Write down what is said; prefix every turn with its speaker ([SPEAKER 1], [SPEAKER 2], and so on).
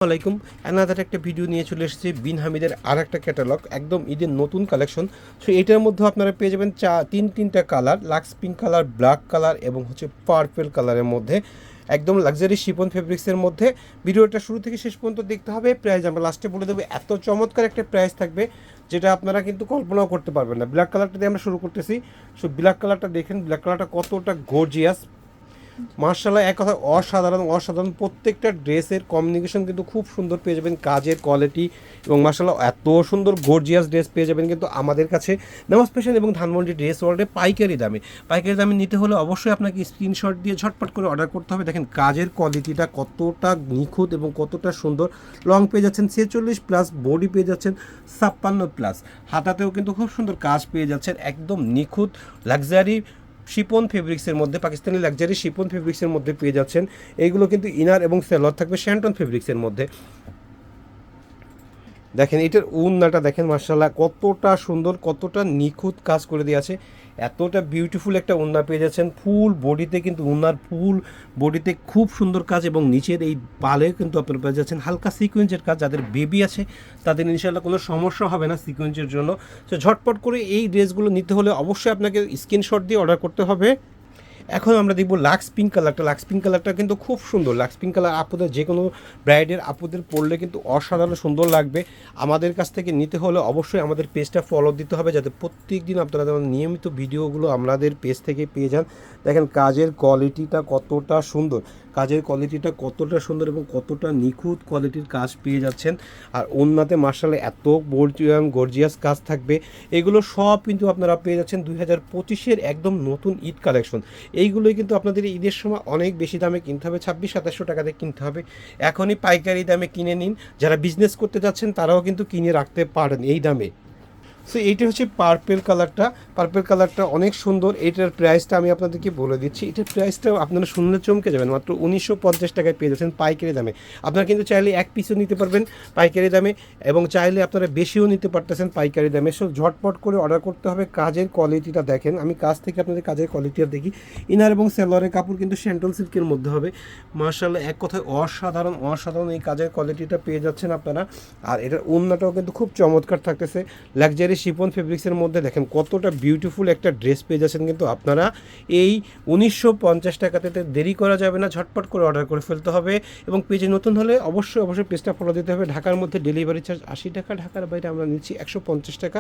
[SPEAKER 1] আলাইকুম অ্যানাদার একটা ভিডিও নিয়ে চলে এসেছি বিন হামিদের আর একটা ক্যাটালগ একদম ঈদের নতুন কালেকশন। সো এটার মধ্যে আপনারা পেয়ে যাবেন তিনটা color, lux pink color, black color এবং পার্পল কালারের মধ্যে একদম লাক্সারি শিফন ফেব্রিক্সের মধ্যে। ভিডিওটা শুরু থেকে শেষ পর্যন্ত দেখতে হবে। প্রাইস আমরা লাস্টে বলে দেবো, এত চমৎকার একটা প্রাইস থাকবে যেটা আপনারা কিন্তু কল্পনাও করতে পারবেন না। ব্ল্যাক কালারটা দিয়ে আমরা শুরু করতেছি। সো ব্ল্যাক কালারটা দেখেন, ব্ল্যাক কালারটা কতটা গর্জিয়াস, মার্শাল্লাহ, এক কথা অসাধারণ। প্রত্যেকটা ড্রেসের কমিউনিকেশন কিন্তু খুব সুন্দর পেয়ে যাবেন, কাজের কোয়ালিটি এবং মার্শাল্লাহ এত সুন্দর গর্জিয়াস ড্রেস পেয়ে যাবেন কিন্তু আমাদের কাছে নামাজ ফ্যাশন এবং ধানমন্ডি ড্রেস ওয়ার্ল্ডে পাইকারি দামে নিতে হলে অবশ্যই আপনাকে স্ক্রিনশট দিয়ে ঝটপট করে অর্ডার করতে হবে। দেখেন কাজের কোয়ালিটিটা কতটা নিখুঁত এবং কতটা সুন্দর। লং পেয়ে যাচ্ছেন 46+, বডি পেয়ে যাচ্ছেন 56+, হাতাতেও কিন্তু খুব সুন্দর কাজ পেয়ে যাচ্ছেন, একদম নিখুঁত লাক্সারি শিপন ফেব্রিক্সের মধ্যে, পাকিস্তানি লাক্সারি শিপন ফেব্রিক্সের মধ্যে পেয়ে যাচ্ছেন। এইগুলো কিন্তু ইনার এবং সেলর থাকবে শ্যান্টন ফেব্রিক্সের মধ্যে। দেখেন এটার উন্নাটা দেখেন, মার্শাল্লাহ কতটা সুন্দর, কতটা নিখুঁত কাজ করে দিয়ে আছে। এতটা বিউটিফুল একটা উন্না পেয়ে যাচ্ছেন। ফুল বডিতে কিন্তু উন্নার ফুল বডিতে খুব সুন্দর কাজ এবং নিচের এই পালে কিন্তু আপনারা পেয়ে যাচ্ছেন হালকা সিকোয়েন্সের কাজ। যাদের বেবি আছে তাদের ইনশাআল্লাহ কোনো সমস্যা হবে না সিকোয়েন্সের জন্য। তো ঝটপট করে এই ড্রেসগুলো নিতে হলে অবশ্যই আপনাকে স্ক্রিনশট দিয়ে অর্ডার করতে হবে। এখন আমরা দেখব লাক্স পিঙ্ক কালারটা কিন্তু খুব সুন্দর। লাক্স পিঙ্ক কালার আপুদের, যে কোনো ব্রাইডের আপুদের পরলে কিন্তু অসাধারণ সুন্দর লাগবে। আমাদের কাছ থেকে নিতে হলে অবশ্যই আমাদের পেজটা ফলো দিতে হবে, যাতে প্রত্যেক দিন আপনারা যেমন নিয়মিত ভিডিওগুলো আমাদের পেজ থেকে পেয়ে যান। দেখেন কাজের কোয়ালিটিটা কতটা সুন্দর, এবং কতটা নিখুঁত কোয়ালিটির কাজ পেয়ে যাচ্ছেন। আর ওন্নাতে মার্শাল্লাহ এত গর্জিয়াস কাজ থাকবে। এগুলো সব কিন্তু আপনারা পেয়ে যাচ্ছেন 2025-এর একদম নতুন ঈদ কালেকশন। এইগুলোই কিন্তু আপনাদের ঈদের সময় অনেক বেশি দামে কিনতে হবে, 2600-2700 টাকাতে কিনতে হবে। এখনই পাইকারি দামে কিনে নিন। যারা বিজনেস করতে যাচ্ছেন তারাও কিন্তু কিনে রাখতে পারেন এই দামে। সো এইটা হচ্ছে পার্পেল কালারটা অনেক সুন্দর। এইটার প্রাইসটা আমি আপনাদেরকে বলে দিচ্ছি। এটার প্রাইসটা আপনারা শুনলে চমকে যাবেন, মাত্র 1950 টাকায় পেয়ে যাচ্ছেন পাইকারি দামে। আপনারা কিন্তু চাইলে এক পিসও নিতে পারবেন পাইকারি দামে, এবং চাইলে আপনারা বেশিও নিতে পারতেছেন পাইকারি দামে। সো ঝটপট করে অর্ডার করতে হবে। কাজের কোয়ালিটিটা দেখেন, আমি কাজ থেকে আপনাদের কাজের কোয়ালিটিটা দেখি। ইনার এবং সেলোয়ারের কাপড় কিন্তু শ্যান্টন সিল্কের মধ্যে হবে। মার্শাল্লাহ এক কথায় অসাধারণ এই কাজের কোয়ালিটিটা পেয়ে যাচ্ছেন আপনারা। আর এটার ওন্নাটাও কিন্তু খুব চমৎকার থাকতেছে, লাক্সারি শিফন ফেব্রিক্সের মধ্যে। দেখেন কতটা বিউটিফুল একটা ড্রেস পেয়ে যাচ্ছেন কিন্তু আপনারা এই 1950 টাকাতে। দেরি করা যাবে না, ঝটপট করে অর্ডার করে ফেলতে হবে। এবং পেজে নতুন হলে অবশ্যই পেজটা ফলো দিতে হবে। ঢাকার মধ্যে ডেলিভারি চার্জ 80 টাকা, ঢাকার বাইরে আমরা নিচ্ছি 150 টাকা।